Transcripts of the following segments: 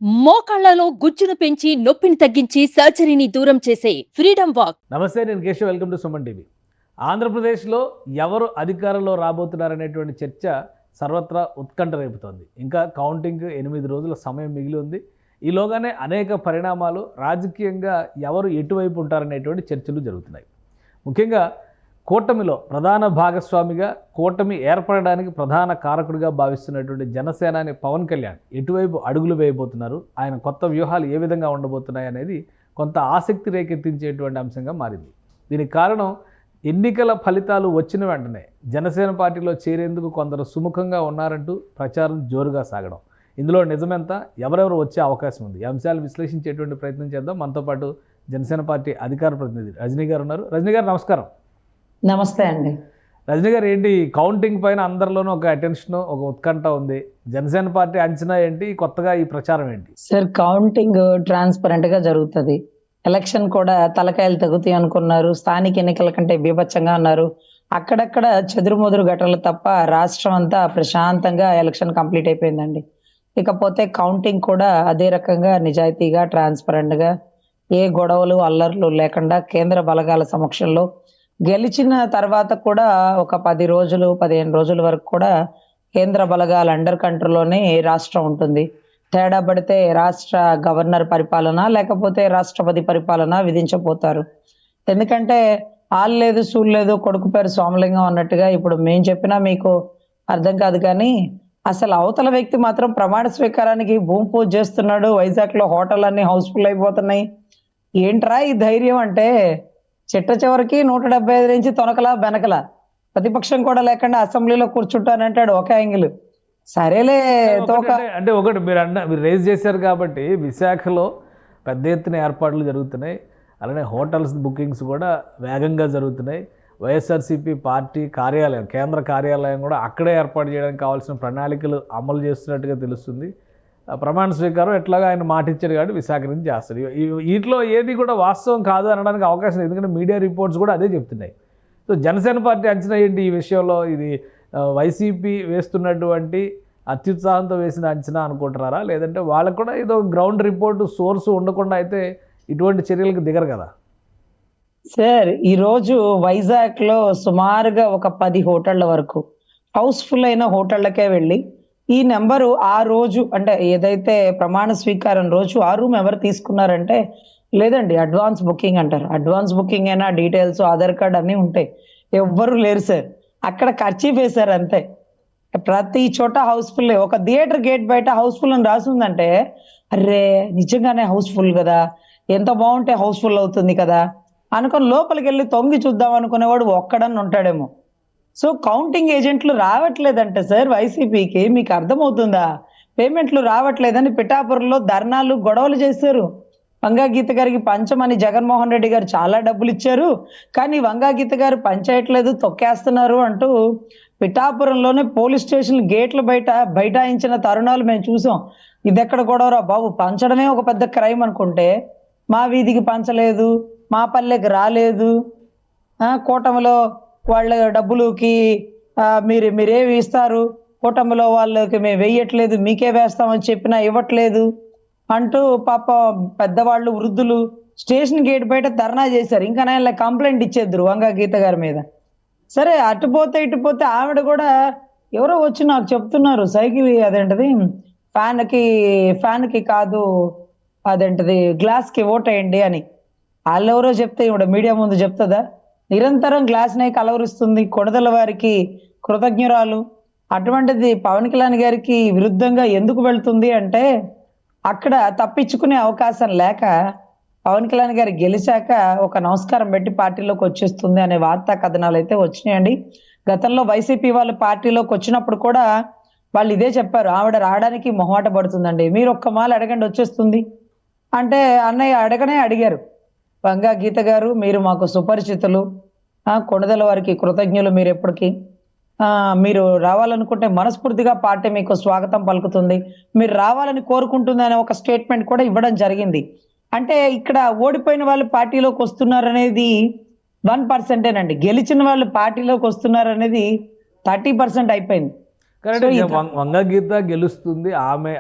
మోకాళ్లలో గుజ్జును పెంచి నొప్పిని తగ్గించి సర్జరీని దూరం చేసే ఫ్రీడమ్ వాక్. నమస్తే, నేను Keshav. Welcome to Suman TV. ఆంధ్రప్రదేశ్లో ఎవరు అధికారంలో రాబోతున్నారనేటువంటి చర్చ సర్వత్రా ఉత్కంఠ రేపుతోంది. ఇంకా కౌంటింగ్ 8 రోజుల సమయం మిగిలి ఉంది. ఈలోగానే అనేక పరిణామాలు రాజకీయంగా ఎవరు ఎటువైపు ఉంటారనేటువంటి చర్చలు జరుగుతున్నాయి. ముఖ్యంగా కూటమిలో ప్రధాన భాగస్వామిగా, కూటమి ఏర్పడడానికి ప్రధాన కారకుడిగా భావిస్తున్నటువంటి జనసేనాని పవన్ కళ్యాణ్ ఎటువైపు అడుగులు వేయబోతున్నారు, ఆయన కొత్త వ్యూహాలు ఏ విధంగా ఉండబోతున్నాయి అనేది కొంత ఆసక్తి రేకెత్తించేటువంటి అంశంగా మారింది. దీనికి కారణం, ఎన్నికల ఫలితాలు వచ్చిన వెంటనే జనసేన పార్టీలో చేరేందుకు కొందరు సుముఖంగా ఉన్నారంటూ ప్రచారం జోరుగా సాగడం. ఇందులో నిజమెంత, ఎవరెవరు వచ్చే అవకాశం ఉంది, ఈ అంశాలు విశ్లేషించేటువంటి ప్రయత్నం చేద్దాం. మనతో పాటు జనసేన పార్టీ అధికార ప్రతినిధి రజనీ గారు ఉన్నారు. రజనీ గారు, నమస్కారం. నమస్తే అండి. రజనీ గారు, ఏంటి కౌంటింగ్ పైన అందరిలోనూ ఒక అటెన్షన్, ఒక ఉత్కంఠ ఉంది. జనసేన పార్టీ అంచనా ఏంటి, కొత్తగా ఈ ప్రచారం ఏంటి? సార్, కౌంటింగ్ ట్రాన్స్పరెంట్ గా జరుగుతుంది. ఎలక్షన్ కూడా తలకాయలు తగ్గుతాయి అనుకున్నారు. స్థానిక ఎన్నికల కంటే బీభత్సంగా ఉన్నారు. అక్కడక్కడ చెదురుముదురు ఘటనలు తప్ప రాష్ట్రం అంతా ప్రశాంతంగా ఎలక్షన్ కంప్లీట్ అయిపోయిందండి. ఇకపోతే కౌంటింగ్ కూడా అదే రకంగా నిజాయితీగా, ట్రాన్స్పరెంట్ గా, ఏ గొడవలు అల్లర్లు లేకుండా కేంద్ర బలగాల సమక్షంలో గెలిచిన తర్వాత కూడా ఒక 10 రోజులు 15 రోజుల వరకు కూడా కేంద్ర బలగాల అండర్ కంట్రోల్లోనే రాష్ట్రం ఉంటుంది. తేడా పడితే రాష్ట్ర గవర్నర్ పరిపాలన, లేకపోతే రాష్ట్రపతి పరిపాలన విధించబోతారు. ఎందుకంటే ఆలు లేదు సూలు లేదు, కొడుకు పేరు సోమలింగం అన్నట్టుగా ఇప్పుడు మేం చెప్పినా మీకు అర్థం కాదు. కానీ అసలు అవతల వ్యక్తి మాత్రం ప్రమాణ స్వీకారానికి భూమి పూజ చేస్తున్నాడు. వైజాగ్ లో హోటల్ అన్ని హౌస్ఫుల్ అయిపోతున్నాయి. ఏంట్రా ఈ ధైర్యం అంటే, చిట్ట చివరికి 175 నుంచి తొనకలా బెనకలా, ప్రతిపక్షం కూడా లేకుండా అసెంబ్లీలో కూర్చుంటానంటాడు ఒక యాంగిల్. సరేలే తోక. అంటే ఒకటి మీరు రేజ్ చేశారు కాబట్టి, విశాఖలో పెద్ద ఎత్తున ఏర్పాట్లు జరుగుతున్నాయి. అలానే హోటల్స్ బుకింగ్స్ కూడా వేగంగా జరుగుతున్నాయి. వైఎస్ఆర్సీపీ పార్టీ కార్యాలయం, కేంద్ర కార్యాలయం కూడా అక్కడే ఏర్పాటు చేయడానికి కావాల్సిన ప్రణాళికలు అమలు చేస్తున్నట్టుగా తెలుస్తుంది. ప్రమాణ స్వీకారం ఎట్లాగా ఆయన మాట ఇచ్చారు కాబట్టి విశాఖ నుంచి చేస్తారు. వీటిలో ఏది కూడా వాస్తవం కాదు అనడానికి అవకాశం లేదు, ఎందుకంటే మీడియా రిపోర్ట్స్ కూడా అదే చెప్తున్నాయి. సో జనసేన పార్టీ అంచనా ఏంటి ఈ విషయంలో? ఇది వైసీపీ వేస్తున్నటువంటి అత్యుత్సాహంతో వేసిన అంచనా అనుకుంటున్నారా, లేదంటే వాళ్ళకు కూడా ఏదో గ్రౌండ్ రిపోర్టు సోర్సు ఉండకుండా అయితే ఇటువంటి చర్యలకు దిగరు కదా? సార్, ఈరోజు వైజాగ్ లో సుమారుగా ఒక 10 హోటళ్ల వరకు హౌస్ఫుల్ అయిన హోటళ్లకే వెళ్ళి ఈ నెంబరు ఆ రోజు, అంటే ఏదైతే ప్రమాణ స్వీకారం రోజు ఆ రూమ్ ఎవరు తీసుకున్నారంటే, లేదండి అడ్వాన్స్ బుకింగ్ అంటారు. అడ్వాన్స్ బుకింగ్ అయినా డీటెయిల్స్, ఆధార్ కార్డ్ అన్నీ ఉంటాయి. ఎవ్వరు లేరు సార్. అక్కడ ఖర్చు వేశారు అంతే. ప్రతి చోట హౌస్ఫుల్. ఒక థియేటర్ గేట్ బయట హౌస్ఫుల్ అని రాసిందంటే, అరే నిజంగానే హౌస్ఫుల్ కదా, ఎంత బాగుంటే హౌస్ఫుల్ అవుతుంది కదా అనుకుని లోపలికి వెళ్ళి తొంగి చూద్దాం అనుకునేవాడు ఒక్కడని ఉంటాడేమో. సో కౌంటింగ్ ఏజెంట్లు రావట్లేదంటే సార్ వైసీపీకి, మీకు అర్థమవుతుందా? పేమెంట్లు రావట్లేదని పిఠాపురంలో ధర్నాలు, గొడవలు చేశారు. వంగాగీత గారికి పంచమని జగన్మోహన్ రెడ్డి గారు చాలా డబ్బులు ఇచ్చారు, కానీ వంగాగీత గారు పంచేయట్లేదు, తొక్కేస్తున్నారు అంటూ పిఠాపురంలోనే పోలీస్ స్టేషన్ గేట్ల బయట బైఠాయించిన తరుణాలు మేము చూసాం. ఇదెక్కడ గొడవరా బాబు, పంచడమే ఒక పెద్ద క్రైమ్ అనుకుంటే, మా వీధికి పంచలేదు, మా పల్లెకి రాలేదు, కూటమిలో వాళ్ళ డబ్బులకి మీరేమి ఇస్తారు, కూటమిలో వాళ్ళకి మేము వేయట్లేదు, మీకే వేస్తామని చెప్పినా ఇవ్వట్లేదు అంటూ పాప పెద్దవాళ్ళు, వృద్ధులు స్టేషన్ గేట్ బయట ధర్నా చేశారు. ఇంకా నేను కంప్లైంట్ ఇచ్చేద్దరు వంగా గీత గారి మీద. సరే అటుపోతే ఇటుపోతే ఆవిడ కూడా ఎవరో వచ్చి నాకు చెప్తున్నారు, సైకిల్ అదేంటది ఫ్యాన్కి కాదు, అదేంటది గ్లాస్కి ఓటేయండి అని. వాళ్ళెవరో చెప్తే ఇవిడ మీడియా ముందు చెప్తుందా? నిరంతరం గ్లాస్ నే కలవరిస్తుంది. కొణదల వారికి కృతజ్ఞురాలు. అటువంటిది పవన్ కళ్యాణ్ గారికి విరుద్ధంగా ఎందుకు వెళ్తుంది అంటే, అక్కడ తప్పించుకునే అవకాశం లేక పవన్ కళ్యాణ్ గారు గెలిచాక ఒక నమస్కారం పెట్టి పార్టీలోకి వచ్చేస్తుంది అనే వార్తా కథనాలు అయితే వచ్చినాయండి. గతంలో వైసీపీ వాళ్ళు పార్టీలోకి వచ్చినప్పుడు కూడా వాళ్ళు ఇదే చెప్పారు, ఆవిడ రావడానికి మొహమాట పడుతుందండి, మీరు ఒక్క మాల అడగండి వచ్చేస్తుంది అంటే, అన్నయ్య అడగనే అడిగారు. వంగా గీత గారు, మీరు మాకు సుపరిచితులు, కొణదల వారికి కృతజ్ఞులు, మీరు ఎప్పటికీ మీరు రావాలనుకుంటే మనస్ఫూర్తిగా పార్టీ మీకు స్వాగతం పలుకుతుంది, మీరు రావాలని కోరుకుంటుంది అనే ఒక స్టేట్మెంట్ కూడా ఇవ్వడం జరిగింది. అంటే ఇక్కడ ఓడిపోయిన వాళ్ళు పార్టీలోకి వస్తున్నారనేది 1%, గెలిచిన వాళ్ళు పార్టీలోకి వస్తున్నారనేది 30% అయిపోయింది. కానీ వంగ గీత గెలుస్తుంది, ఆమె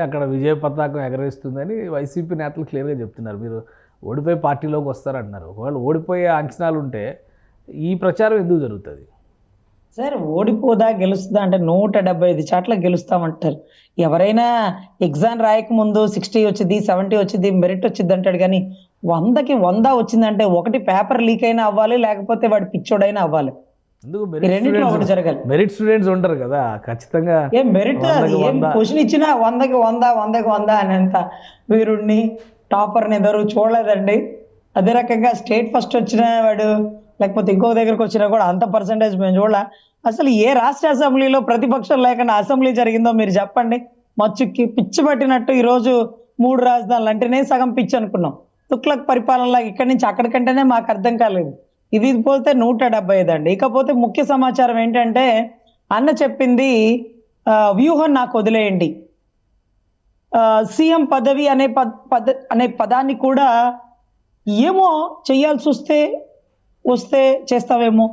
అక్కడ విజయ పతాకం ఎగరేస్తుందని వైసీపీ నేతలు క్లియర్గా చెప్తున్నారు. మీరు ఓడిపోయి పార్టీలోకి వస్తారంటున్నారు. ఒకవేళ ఓడిపోయే అంచనాలు ఉంటే ఈ ప్రచారం ఎందుకు జరుగుతుంది? సార్ ఓడిపోదా గెలుస్తుందా అంటే 175 చోట్ల గెలుస్తామంటారు. ఎవరైనా ఎగ్జామ్ రాయక ముందు 60 వచ్చింది, 70 వచ్చింది, మెరిట్ వచ్చింది అంటాడు. కానీ 100కి 100 వచ్చిందంటే ఒకటి పేపర్ లీక్ అయినా అవ్వాలి, లేకపోతే వాడు పిచ్చోడైనా అవ్వాలి. ఎందుకు ఈ రెండింటిలో ఒకటి జరగాలి. మెరిట్ స్టూడెంట్స్ ఉంటారు కదా, ఖచ్చితంగా ఏం మెరిట్ అది ఏం క్వశ్చన్ ఇచ్చినా 100కి 100 అనేంత వీరుణ్ణి టాపర్ని ఎదురు చూడలేదండి. అదే రకంగా స్టేట్ ఫస్ట్ వచ్చిన వాడు లేకపోతే ఇంకో దగ్గరకు వచ్చినా కూడా అంత పర్సంటేజ్ మేము చూడాల. అసలు ఏ రాష్ట్ర అసెంబ్లీలో ప్రతిపక్షం లేకుండా అసెంబ్లీ జరిగిందో మీరు చెప్పండి. మచ్చుకి పిచ్చి పట్టినట్టు ఈరోజు 3 రాజధానులు అంటేనే సగం పిచ్చి అనుకున్నాం. తుక్లక్ పరిపాలనలా ఇక్కడి నుంచి అక్కడికంటేనే మాకు అర్థం కాలేదు. ఇది పోతే 175 అండి. ఇకపోతే ముఖ్య సమాచారం ఏంటంటే అన్న చెప్పింది వ్యూహం నాకు వదిలేయండి. సీఎం పదవి అనే పదాన్ని కూడా ఏమో చేయాల్సి వస్తే చేస్తావేమో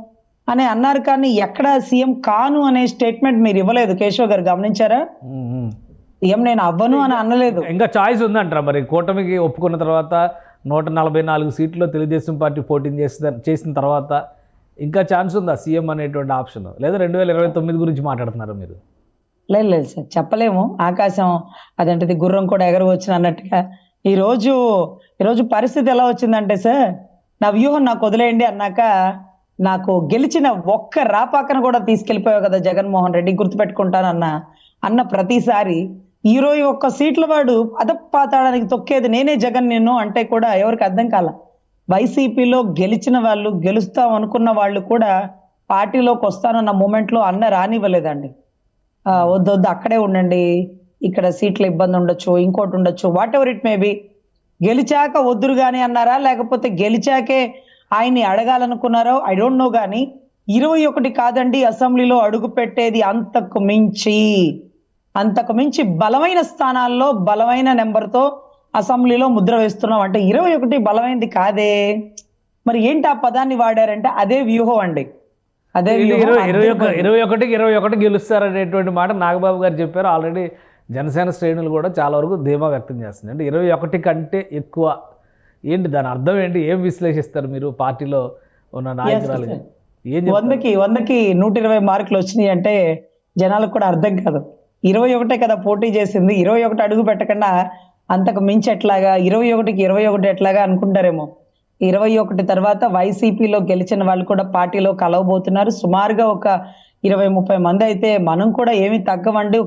అని అన్నారు. కానీ ఎక్కడ సీఎం కాను అనే స్టేట్మెంట్ మీరు ఇవ్వలేదు కేశవ్ గారు, గమనించారా? సీఎం నేను అవ్వను అని అనలేదు. ఇంకా చాయిస్ ఉందంటారా మరి? కూటమికి ఒప్పుకున్న తర్వాత 144 సీట్లు తెలుగుదేశం పార్టీ పోటీ చేసిన తర్వాత ఇంకా ఛాన్స్ ఉందా సీఎం అనేటువంటి ఆప్షన్? లేదా 2029 గురించి మాట్లాడుతున్నారు మీరు? లేదు సార్, చెప్పలేము. ఆకాశం అదేంటిది గుర్రం కూడా ఎగరవచ్చును అన్నట్టుగా ఈరోజు పరిస్థితి ఎలా వచ్చిందంటే సార్, నా వ్యూహం నాకు వదిలేయండి అన్నాక నాకు గెలిచిన ఒక్క రాపాకను కూడా తీసుకెళ్ళిపోయావు కదా జగన్మోహన్ రెడ్డి, గుర్తుపెట్టుకుంటానన్న ప్రతిసారి 21 సీట్ల వాడు అదపాతాడానికి తొక్కేది నేనే జగన్ నిన్ను అంటే కూడా ఎవరికి అర్థం కాల. వైసీపీలో గెలిచిన వాళ్ళు, గెలుస్తాం అనుకున్న వాళ్ళు కూడా పార్టీలోకి వస్తానన్న మూమెంట్లో అన్న రానివ్వలేదండి. వద్దు అక్కడే ఉండండి, ఇక్కడ సీట్ల ఇబ్బంది ఉండొచ్చు, ఇంకోటి ఉండొచ్చు, whatever it may be. గెలిచాక వద్దురు గాని అన్నారా, లేకపోతే గెలిచాకే ఆయన్ని అడగాలనుకున్నారో ఐ డోంట్ నో. కానీ 21 కాదండి అసెంబ్లీలో అడుగు పెట్టేది, అంతకు మించి బలమైన స్థానాల్లో బలమైన నెంబర్తో అసెంబ్లీలో ముద్ర వేస్తున్నాం అంటే 21 బలమైనది కాదే. మరి ఏంటి ఆ పదాన్ని వాడారంటే అదే వ్యూహం అండి. అదే 21 గెలుస్తారనేటువంటి మాట నాగబాబు గారు చెప్పారు. ఆల్రెడీ జనసేన శ్రేణులు కూడా చాలా వరకు ధీమా వ్యక్తం చేస్తుంది. అంటే 21 కంటే ఎక్కువ ఏంటి దాని అర్థం ఏంటి? ఏం విశ్లేషిస్తారు మీరు పార్టీలో ఉన్న నాయకురాలు? 100కి 120 మార్కులు వచ్చినాయి అంటే జనాలకు కూడా అర్థం కాదు. 21 కదా పోటీ చేసింది, 21 అడుగు పెట్టకుండా అంతకు మించి ఎట్లాగా, 21కి 21 ఎట్లాగా అనుకుంటారేమో. 21 తర్వాత వైసీపీలో గెలిచిన వాళ్ళు కూడా పార్టీలో కలవబోతున్నారు. సుమారుగా ఒక 20-30 మంది అయితే మనం కూడా ఏమి తగ్గవండి.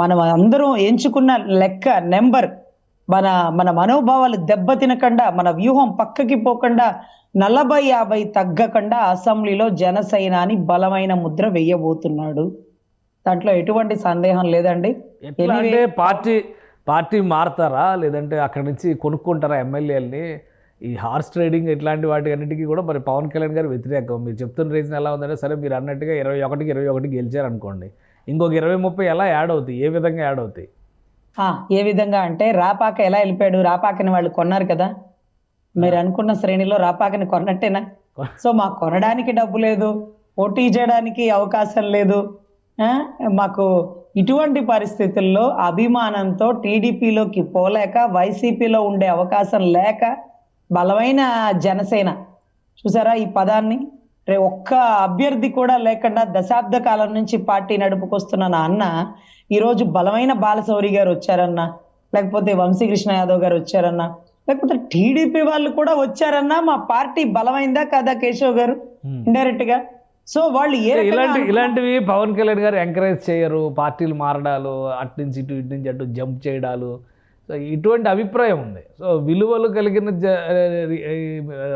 మనం అందరం ఎంచుకున్న లెక్క నెంబర్ మన మనోభావాలు దెబ్బ తినకుండా, మన వ్యూహం పక్కకి పోకుండా 40-50 తగ్గకుండా అసెంబ్లీలో జనసేన అని బలమైన ముద్ర వేయబోతున్నాడు. దాంట్లో ఎటువంటి సందేహం లేదండి. ఎట్లా అంటే పార్టీ మారుతారా, లేదంటే అక్కడి నుంచి కొనుక్కుంటారా ఎమ్మెల్యేలని? ఈ హార్స్ ట్రేడింగ్ ఇట్లాంటి వాటి అన్నిటికీ కూడా మరి పవన్ కళ్యాణ్ గారు వ్యతిరేకం. మీరు చెప్తున్న రీజన్ ఎలా ఉందంటే, సరే మీరు అన్నట్టుగా 21 గెలిచారనుకోండి, ఇంకొక 20-30 ఎలా యాడ్ అవుతాయి? ఏ విధంగా యాడ్ అవుతాయి? ఏ విధంగా అంటే రాపాక ఎలా వెళ్ళిపోయాడు? రాపాకని వాళ్ళు కొన్నారు కదా, మీరు అనుకున్న శ్రేణిలో రాపాకని కొన్నట్టేనా? సో మాకు కొనడానికి డబ్బు లేదు, పోటీ చేయడానికి అవకాశం లేదు. మాకు ఇటువంటి పరిస్థితుల్లో అభిమానంతో టీడీపీలోకి పోలేక, వైసీపీలో ఉండే అవకాశం లేక బలమైన జనసేన, చూసారా ఈ పదాన్ని, ఒక్క అభ్యర్థి కూడా లేకుండా దశాబ్ద కాలం నుంచి పార్టీ నడుపుకొస్తున్న నా అన్న ఈరోజు బలమైన బాలశౌరి గారు వచ్చారన్నా, లేకపోతే వంశీకృష్ణ యాదవ్ గారు వచ్చారన్నా, లేకపోతే టీడీపీ వాళ్ళు కూడా వచ్చారన్నా మా పార్టీ బలమైందా కాదా కేశవ్ గారు? ఇండైరెక్ట్ గా. సో వాళ్ళు ఇలాంటివి పవన్ కళ్యాణ్ గారు ఎంకరేజ్ చేయరు. పార్టీలు మారడాలు, అటు నుంచి ఇటు నుంచి అటు జంప్ చేయడాలు, సో ఇటువంటి అభిప్రాయం ఉంది. సో విలువలు కలిగిన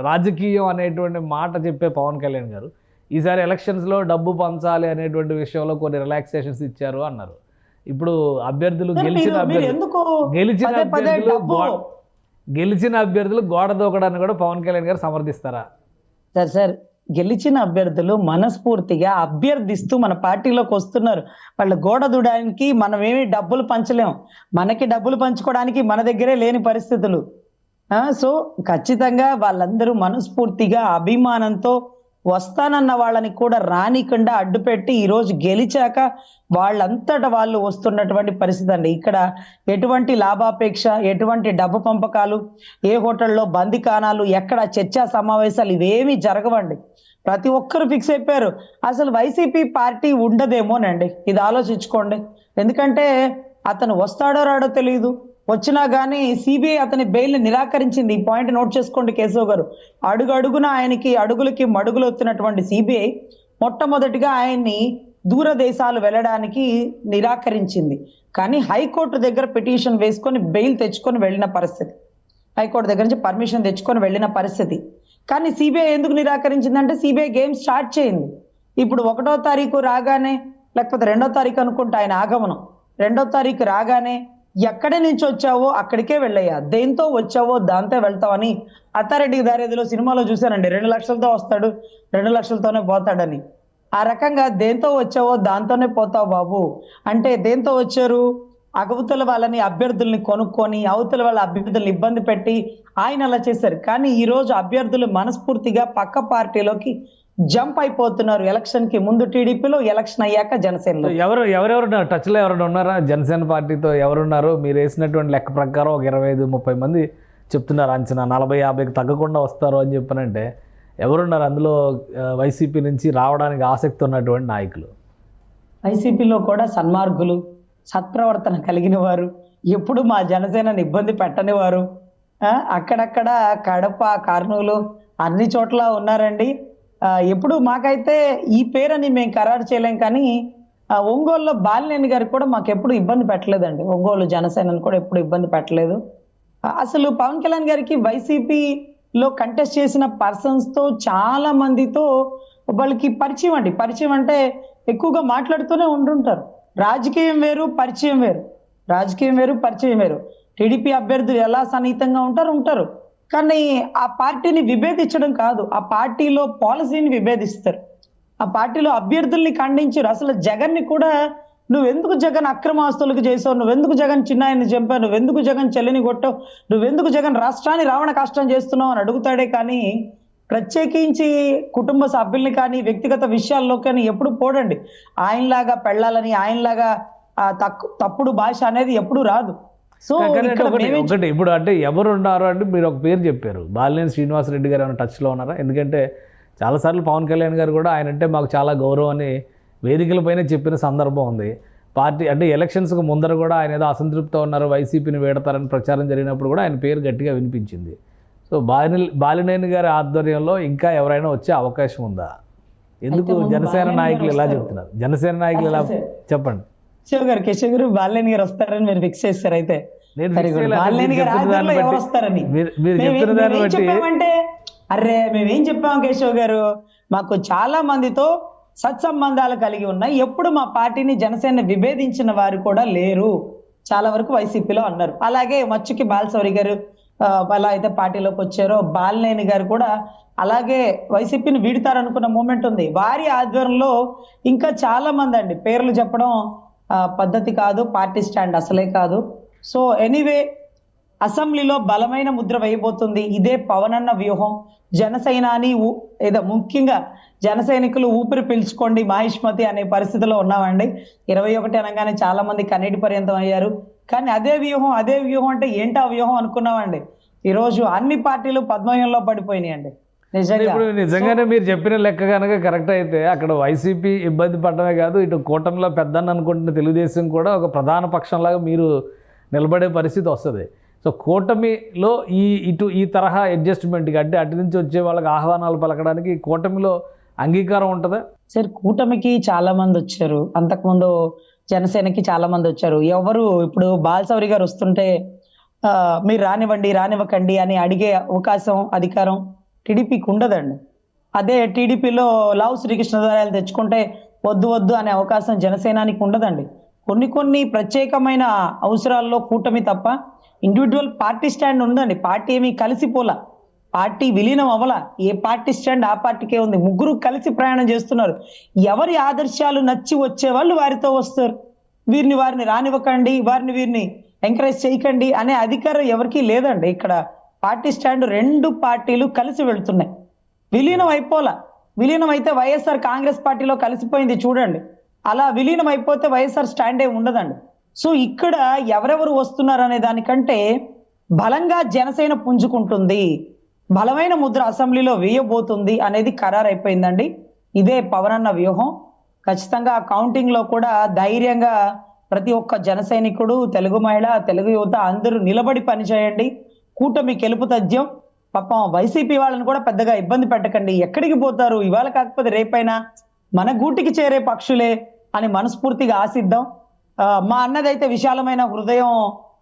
రాజకీయం అనేటువంటి మాట చెప్పే పవన్ కళ్యాణ్ గారు ఈసారి ఎలక్షన్స్లో డబ్బు పంచాలి అనేటువంటి విషయంలో కొన్ని రిలాక్సేషన్స్ ఇచ్చారు అన్నారు. ఇప్పుడు అభ్యర్థులు గెలిచిన అభ్యర్థులు గోడ దూకడాన్ని కూడా పవన్ కళ్యాణ్ గారు సమర్థిస్తారా? సార్ గెలిచిన అభ్యర్థులు మనస్ఫూర్తిగా అభ్యర్థిస్తూ మన పార్టీలోకి వస్తున్నారు. వాళ్ళు గోడ దూడడానికి మనం ఏమి డబ్బులు పంచలేం, మనకి డబ్బులు పంచుకోవడానికి మన దగ్గరే లేని పరిస్థితులు. సో ఖచ్చితంగా వాళ్ళందరూ మనస్ఫూర్తిగా అభిమానంతో వస్తానన్న వాళ్ళని కూడా రానికుండా అడ్డుపెట్టి ఈరోజు గెలిచాక వాళ్ళంతటా వాళ్ళు వస్తున్నటువంటి పరిస్థితి అండి. ఇక్కడ ఎటువంటి లాభాపేక్ష, ఎటువంటి డబ్బు పంపకాలు, ఏ హోటల్లో బందికానాలు, ఎక్కడ చర్చా సమావేశాలు ఇవేమీ జరగవండి. ప్రతి ఒక్కరు ఫిక్స్ అయిపోయారు అసలు వైసీపీ పార్టీ ఉండదేమోనండి. ఇది ఆలోచించుకోండి. ఎందుకంటే అతను వస్తాడో రాడో తెలియదు. వచ్చినా కానీ సిబిఐ అతని బెయిల్ నిరాకరించింది. ఈ పాయింట్ నోట్ చేసుకోండి కేశవ్ గారు. అడుగు అడుగున ఆయనకి అడుగులకి మడుగులు వచ్చినటువంటి సిబిఐ మొట్టమొదటిగా ఆయన్ని దూర దేశాలు వెళ్ళడానికి నిరాకరించింది. కానీ హైకోర్టు దగ్గర పిటిషన్ వేసుకొని బెయిల్ తెచ్చుకొని వెళ్ళిన పరిస్థితి, హైకోర్టు దగ్గర నుంచి పర్మిషన్ తెచ్చుకొని వెళ్ళిన పరిస్థితి. కానీ సిబిఐ ఎందుకు నిరాకరించిందంటే సిబిఐ గేమ్ స్టార్ట్ చేయింది. ఇప్పుడు 1వ తారీఖు రాగానే, లేకపోతే 2వ తారీఖు అనుకుంటా ఆయన ఆగమనం, 2వ తారీఖు రాగానే ఎక్కడి నుంచి వచ్చావో అక్కడికే వెళ్ళయ్యా, దేంతో వచ్చావో దాంతో వెళ్తావని అత్తారెడ్డి దారేదిలో సినిమాలో చూశానండి. 2 లక్షలతో వస్తాడు, 2 లక్షలతోనే పోతాడని. ఆ రకంగా దేంతో వచ్చావో దాంతోనే పోతావు బాబు అంటే దేంతో వచ్చారు? అవతల వాళ్ళని అభ్యర్థుల్ని కొనుక్కొని అవతల వాళ్ళ అభ్యర్థుల్ని ఇబ్బంది పెట్టి ఆయన అలా చేశారు. కానీ ఈ రోజు అభ్యర్థులు మనస్ఫూర్తిగా పక్క పార్టీలోకి జంప్ అయిపోతున్నారు. ఎలక్షన్ కి ముందు టీడీపీలో, ఎలక్షన్ అయ్యాక జనసేనలో. ఎవరెవరు టచ్లో ఎవరైనా ఉన్నారా జనసేన పార్టీతో? ఎవరున్నారు? మీరు వేసినటువంటి లెక్క ప్రకారం ఒక 25-30 మంది చెప్తున్నారు అంచనా, 40-50కి తగ్గకుండా వస్తారు అని చెప్పనంటే ఎవరున్నారు అందులో వైసీపీ నుంచి రావడానికి ఆసక్తి ఉన్నటువంటి నాయకులు? వైసీపీలో కూడా సన్మార్గులు, సత్ప్రవర్తన కలిగిన వారు, ఎప్పుడు మా జనసేనని ఇబ్బంది పెట్టని వారు, అక్కడక్కడ కడప, కర్నూలు అన్ని చోట్ల ఉన్నారండి. ఎప్పుడు మాకైతే ఈ పేరని మేము ఖరారు చేయలేం. కానీ ఒంగోలులో బాలినేని గారికి కూడా మాకు ఎప్పుడు ఇబ్బంది పెట్టలేదండి. ఒంగోలు జనసేనని కూడా ఎప్పుడు ఇబ్బంది పెట్టలేదు. అసలు పవన్ కళ్యాణ్ గారికి వైసీపీలో కంటెస్ట్ చేసిన పర్సన్స్ తో చాలా మందితో వాళ్ళకి పరిచయం అండి. పరిచయం అంటే ఎక్కువగా మాట్లాడుతూనే ఉంటుంటారు. రాజకీయం వేరు, పరిచయం వేరు. రాజకీయం వేరు, పరిచయం వేరు. టీడీపీ అభ్యర్థులు ఎలా సన్నిహితంగా ఉంటారు. కానీ ఆ పార్టీని విభేదించడం కాదు, ఆ పార్టీలో పాలసీని విభేదిస్తారు. ఆ పార్టీలో అభ్యర్థుల్ని ఖండించారు. అసలు జగన్ని కూడా నువ్వెందుకు జగన్ అక్రమ ఆస్తులకు చేసావు, నువ్వెందుకు జగన్ చిన్నాయన్ని చంపావు, నువ్వెందుకు జగన్ చెల్లిని కొట్టావు, నువ్వెందుకు జగన్ రాష్ట్రాన్ని రావణ కష్టం చేస్తున్నావు అని అడుగుతాడే. కానీ ప్రత్యేకించి కుటుంబ సభ్యుల్ని కానీ వ్యక్తిగత విషయాల్లో కానీ ఎప్పుడు పోడండి. ఆయనలాగా పెళ్ళాలని, ఆయనలాగా తప్పుడు భాష అనేది ఎప్పుడు రాదు. సో ఒకటి ఇప్పుడు అంటే ఎవరు ఉన్నారు అంటే మీరు ఒక పేరు చెప్పారు, బాలినేని శ్రీనివాసరెడ్డి గారు ఏమైనా టచ్లో ఉన్నారా? ఎందుకంటే చాలాసార్లు పవన్ కళ్యాణ్ గారు కూడా ఆయన అంటే మాకు చాలా గౌరవం అని వేదికలపైనే చెప్పిన సందర్భం ఉంది. పార్టీ అంటే ఎలక్షన్స్కి ముందర కూడా ఆయన ఏదో అసంతృప్తితో ఉన్నారు, వైసీపీని వేడతారని ప్రచారం జరిగినప్పుడు కూడా ఆయన పేరు గట్టిగా వినిపించింది. సో బాలినేని గారి ఆధ్వర్యంలో ఇంకా ఎవరైనా వచ్చే అవకాశం ఉందా? ఎందుకు జనసేన నాయకులు ఎలా చెప్తున్నారు? జనసేన నాయకులు ఎలా చెప్పండి. కేశవ్ గారు బాలినేని గారు వస్తారని మీరు ఫిక్స్ చేస్తారు. అయితే బాలినేని గారు ఆధ్వర్యంలో ఎవరు వస్తారని చెప్పామంటే, అరే మేమేం చెప్పాము కేశవ్ గారు, మాకు చాలా మందితో సత్సంబంధాలు కలిగి ఉన్నాయి, ఎప్పుడు మా పార్టీని జనసేన విభేదించిన వారు కూడా లేరు, చాలా వరకు వైసీపీలో అన్నారు. అలాగే మచ్చుకి బాలశౌరి గారు అలా అయితే పార్టీలోకి వచ్చారో, బాలినేని గారు కూడా అలాగే వైసీపీని వీడతారనుకున్న మూమెంట్ ఉంది. వారి ఆధ్వర్యంలో ఇంకా చాలా మంది అండి, పేర్లు చెప్పడం పద్ధతి కాదు, పార్టీ స్టాండ్ అసలే కాదు. సో ఎనీవే అసెంబ్లీలో బలమైన ముద్ర వేయబోతుంది. ఇదే పవనన్న వ్యూహం. జనసైనాని ఏదో ముఖ్యంగా జన సైనికులు ఊపిరి పీల్చుకోండి మాహిష్మతి అనే పరిస్థితిలో ఉన్నామండి. 21 అనగానే చాలా మంది కన్నీటి పర్యంతం అయ్యారు. కానీ అదే వ్యూహం అంటే ఏంటా వ్యూహం అనుకున్నామండి. ఈరోజు అన్ని పార్టీలు పద్మవ్యూహంలో పడిపోయినాయండి. నిజంగానే మీరు చెప్పిన లెక్క కనుక కరెక్ట్ అయితే అక్కడ వైసీపీ ఇబ్బంది పడమే కాదు, ఇటు కూటమిలో పెద్దన్న అనుకుంటున్న తెలుగుదేశం కూడా ఒక ప్రధాన పక్షంలాగా మీరు నిలబడే పరిస్థితి వస్తుంది. సో కూటమిలో ఈ తరహా అడ్జస్ట్మెంట్కి అంటే అటు నుంచి వచ్చే వాళ్ళకి ఆహ్వానాలు పలకడానికి కూటమిలో అంగీకారం ఉంటుందా? సార్ కూటమికి చాలా మంది వచ్చారు, అంతకుముందు జనసేనకి చాలా మంది వచ్చారు. ఎవరు ఇప్పుడు బాలశౌరి గారు వస్తుంటే మీరు రానివ్వకండి అని అడిగే అవకాశం, అధికారం టీడీపీకి ఉండదండి. అదే టీడీపీలో లావు శ్రీకృష్ణదేవరాయలు తెచ్చుకుంటే వద్దు అనే అవకాశం జనసేనానికి ఉండదండి. కొన్ని ప్రత్యేకమైన అవసరాల్లో కూటమి తప్ప ఇండివిజువల్ పార్టీ స్టాండ్ ఉందండి. పార్టీ ఏమీ కలిసిపోలా, పార్టీ విలీనం అవ్వలా. ఏ పార్టీ స్టాండ్ ఆ పార్టీకే ఉంది. ముగ్గురు కలిసి ప్రయాణం చేస్తున్నారు. ఎవరి ఆదర్శాలు నచ్చి వచ్చే వాళ్ళు వారితో వస్తారు. వారిని రానివ్వకండి, వీరిని ఎంకరేజ్ చేయకండి అనే అధికారం ఎవరికీ లేదండి. ఇక్కడ పార్టీ స్టాండ్ 2 పార్టీలు కలిసి వెళ్తున్నాయి, విలీనం అయిపోలా. విలీనం అయితే వైఎస్ఆర్ కాంగ్రెస్ పార్టీలో కలిసిపోయింది చూడండి. అలా విలీనం అయిపోతే వైఎస్ఆర్ స్టాండ్ ఏ ఉండదండి. సో ఇక్కడ ఎవరెవరు వస్తున్నారు అనే దానికంటే బలంగా జనసేన పుంజుకుంటుంది, బలమైన ముద్ర అసెంబ్లీలో వేయబోతుంది అనేది ఖరారైపోయిందండి. ఇదే పవన్ అన్న వ్యూహం. ఖచ్చితంగా కౌంటింగ్ లో కూడా ధైర్యంగా ప్రతి ఒక్క జన సైనికుడు, తెలుగు మహిళ, తెలుగు యువత అందరూ నిలబడి పనిచేయండి. కూటమి గెలుపు తథ్యం. పాపం వైసీపీ వాళ్ళని కూడా పెద్దగా ఇబ్బంది పెట్టకండి. ఎక్కడికి పోతారు, ఇవాళ కాకపోతే రేపైనా మన గూటికి చేరే పక్షులే అని మనస్ఫూర్తిగా ఆశిద్దాం. మా అన్నదైతే విశాలమైన హృదయం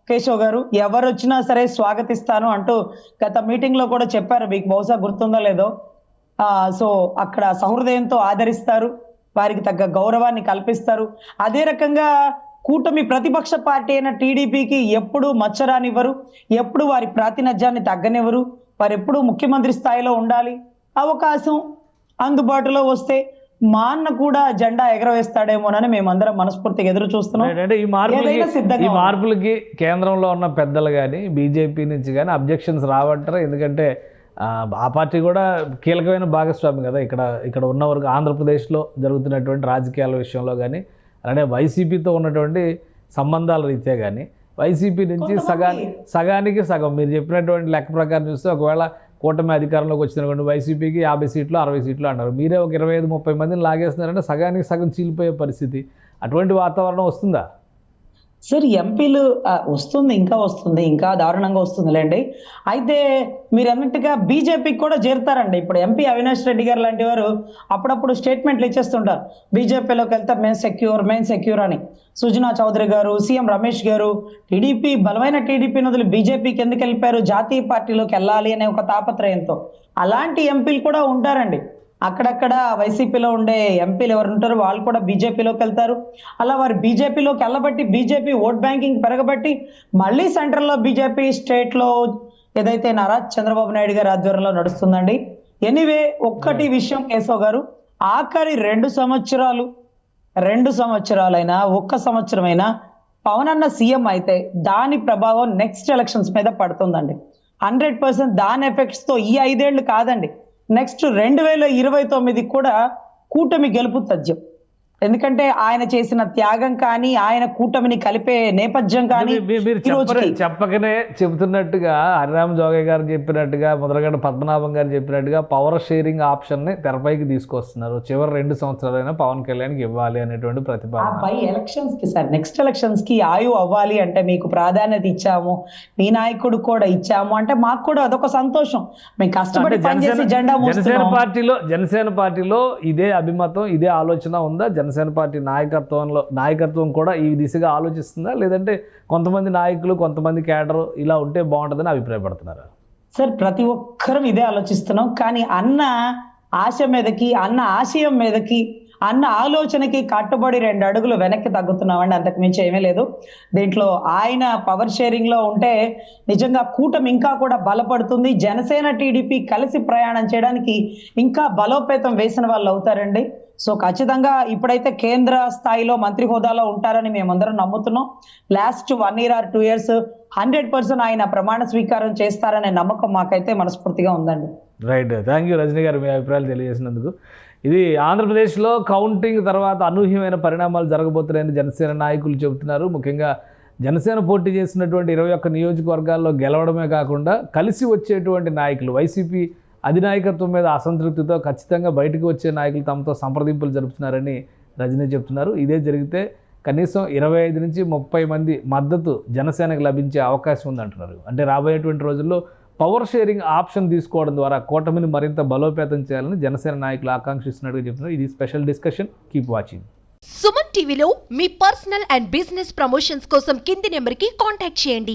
కేశవ్ గారు, ఎవరు వచ్చినా సరే స్వాగతిస్తాను అంటూ గత మీటింగ్ లో కూడా చెప్పారు, మీకు బహుశా గుర్తుందో లేదో. సో అక్కడ సహృదయంతో ఆదరిస్తారు, వారికి తగ్గ గౌరవాన్ని కల్పిస్తారు. అదే రకంగా కూటమి ప్రతిపక్ష పార్టీ అయిన టీడీపీకి ఎప్పుడు మచ్చరానివ్వరు, ఎప్పుడు వారి ప్రాతినిధ్యాన్ని తగ్గనివ్వరు. వారు ఎప్పుడు ముఖ్యమంత్రి స్థాయిలో ఉండాలి. అవకాశం అందుబాటులో వస్తే మా అన్న కూడా జెండా ఎగరవేస్తాడేమోనని మేమందరం మనస్ఫూర్తిగా ఎదురు చూస్తున్నాం. అంటే ఈ మార్పులకి కేంద్రంలో ఉన్న పెద్దలు కానీ బీజేపీ నుంచి కానీ అబ్జెక్షన్స్ రావంటారా? ఎందుకంటే ఆ పార్టీ కూడా కీలకమైన భాగస్వామి కదా ఇక్కడ ఉన్న వరకు ఆంధ్రప్రదేశ్లో జరుగుతున్నటువంటి రాజకీయాల విషయంలో కానీ, అలానే వైసీపీతో ఉన్నటువంటి సంబంధాల రీత్యా కానీ వైసీపీ నుంచి సగానికి సగం మీరు చెప్పినటువంటి లెక్క ప్రకారం చూస్తే ఒకవేళ కూటమి అధికారంలోకి వచ్చినటువంటి వైసీపీకి 50 సీట్లు 60 సీట్లు అన్నారు. మీరే ఒక 25-30 మందిని లాగేస్తున్నారంటే సగానికి సగం చీలిపోయే పరిస్థితి. అటువంటి వాతావరణం వస్తుందా? సార్ ఎంపీలు వస్తుంది, ఇంకా దారుణంగా వస్తుందిలేండి. అయితే మీరు అన్నట్టుగా బీజేపీకి కూడా చేరుతారండి. ఇప్పుడు ఎంపీ అవినాష్ రెడ్డి గారు లాంటి వారు అప్పుడప్పుడు స్టేట్మెంట్లు ఇచ్చేస్తుంటారు, బీజేపీలోకి వెళ్తే మేము సెక్యూర్ అని. సుజనా చౌదరి గారు, సీఎం రమేష్ గారు టీడీపీ బలమైన టీడీపీని వదిలి బీజేపీకి ఎందుకు వెళ్ళిపోయారు, జాతీయ పార్టీలోకి వెళ్ళాలి అనే ఒక తాపత్రయంతో. అలాంటి ఎంపీలు కూడా ఉంటారండి. అక్కడక్కడ వైసీపీలో ఉండే ఎంపీలు ఎవరు ఉంటారో వాళ్ళు కూడా బీజేపీలోకి వెళ్తారు. అలా వారు బీజేపీలోకి వెళ్ళబట్టి బీజేపీ ఓట్ బ్యాంకింగ్ పెరగబట్టి మళ్ళీ సెంట్రల్లో బీజేపీ స్టేట్లో ఏదైతే నారా చంద్రబాబు నాయుడు గారి ఆధ్వర్యంలో నడుస్తుందండి. ఎనీవే ఒక్కటి విషయం కేశవ్ గారు, ఆఖరి 2 సంవత్సరాలైనా 1 సంవత్సరమైనా పవన్ అన్న సీఎం అయితే దాని ప్రభావం నెక్స్ట్ ఎలక్షన్స్ మీద పడుతుందండి. 100% దాని ఎఫెక్ట్స్ తో ఈ 5 ఏళ్ళు కాదండి, నెక్స్ట్ 2029 కూడా కూటమి గెలుపు తథ్యం. ఎందుకంటే ఆయన చేసిన త్యాగం కానీ, ఆయన కూటమిని కలిపే నేపథ్యం కానీ చెప్పకనే చెబుతున్నట్టుగా హరిరామ్ జోగయ్య గారు చెప్పినట్టుగా, ముద్రగడ్డ పద్మనాభం గారు చెప్పినట్టుగా పవర్ షేరింగ్ ఆప్షన్ ని తెరపైకి తీసుకొస్తున్నారు. చివరి 2 సంవత్సరాలైనా పవన్ కళ్యాణ్కి ఇవ్వాలి అనేటువంటి ప్రతిపాదన. పై ఎలక్షన్స్ కి సార్, నెక్స్ట్ ఎలక్షన్స్ కి ఆయు అవ్వాలి అంటే మీకు ప్రాధాన్యత ఇచ్చాము, మీ నాయకుడు కూడా ఇచ్చాము అంటే మాకు కూడా అదొక సంతోషం. మేము కష్టపడి పనిచేసి జెండా జనసేన పార్టీలో ఇదే అభిమతం, ఇదే ఆలోచన ఉందా? జనసేన పార్టీ నాయకత్వం కూడా ఈ దిశగా ఆలోచిస్తుందా, లేదంటే కొంతమంది నాయకులు కొంతమంది క్యాడర్ ఇలా ఉంటే బాగుంటుందని అభిప్రాయపడుతున్నారా? సార్ ప్రతి ఒక్కరం ఇదే ఆలోచిస్తున్నాం. కానీ అన్న ఆశ మీదకి, అన్న ఆశయం మీదకి, అన్న ఆలోచనకి కట్టుబడి 2 అడుగులు వెనక్కి తగ్గుతున్నామండి, అంతకు మించి ఏమీ లేదు. దీంట్లో ఆయన పవర్ షేరింగ్ లో ఉంటే నిజంగా కూటమి ఇంకా కూడా బలపడుతుంది. జనసేన టీడీపీ కలిసి ప్రయాణం చేయడానికి ఇంకా బలోపేతం వేసిన వాళ్ళు అవుతారండి. సో ఖచ్చితంగా ఇప్పుడైతే కేంద్ర స్థాయిలో మంత్రి హోదాలో ఉంటారని మేమందరం నమ్ముతున్నాం. లాస్ట్ 1 year or 2 years 100% ఆయన ప్రమాణ స్వీకారం చేస్తారనే నమ్మకం మాకైతే మనస్ఫూర్తిగా ఉందండి. రైట్, థ్యాంక్ యూ రజనీ గారు, మీ అభిప్రాయాలు తెలియజేసినందుకు. ఇది ఆంధ్రప్రదేశ్లో కౌంటింగ్ తర్వాత అనూహ్యమైన పరిణామాలు జరగబోతున్నాయని జనసేన నాయకులు చెబుతున్నారు. ముఖ్యంగా జనసేన పోటీ చేసినటువంటి 21 నియోజకవర్గాల్లో గెలవడమే కాకుండా కలిసి వచ్చేటువంటి నాయకులు, వైసీపీ అధినాయకత్వం మీద అసంతృప్తితో ఖచ్చితంగా బయటకు వచ్చే నాయకులు తమతో సంప్రదింపులు జరుపుతున్నారని రజనీ చెప్తున్నారు. ఇదే జరిగితే కనీసం 25 నుంచి 30 మంది మద్దతు జనసేనకు లభించే అవకాశం ఉందంటున్నారు. అంటే రాబోయేటువంటి రోజుల్లో పవర్ షేరింగ్ ఆప్షన్ తీసుకోవడం ద్వారా కూటమిని మరింత బలోపేతం చేయాలని జనసేన నాయకులు ఆకాంక్షిస్తున్నట్టుగా చెప్తున్నారు. ఇది special discussion, keep watching. Suman టీవీలో మీ పర్సనల్ అండ్ బిజినెస్ ప్రమోషన్స్ కోసం కింది నెంబర్కి కాంటాక్ట్ చేయండి.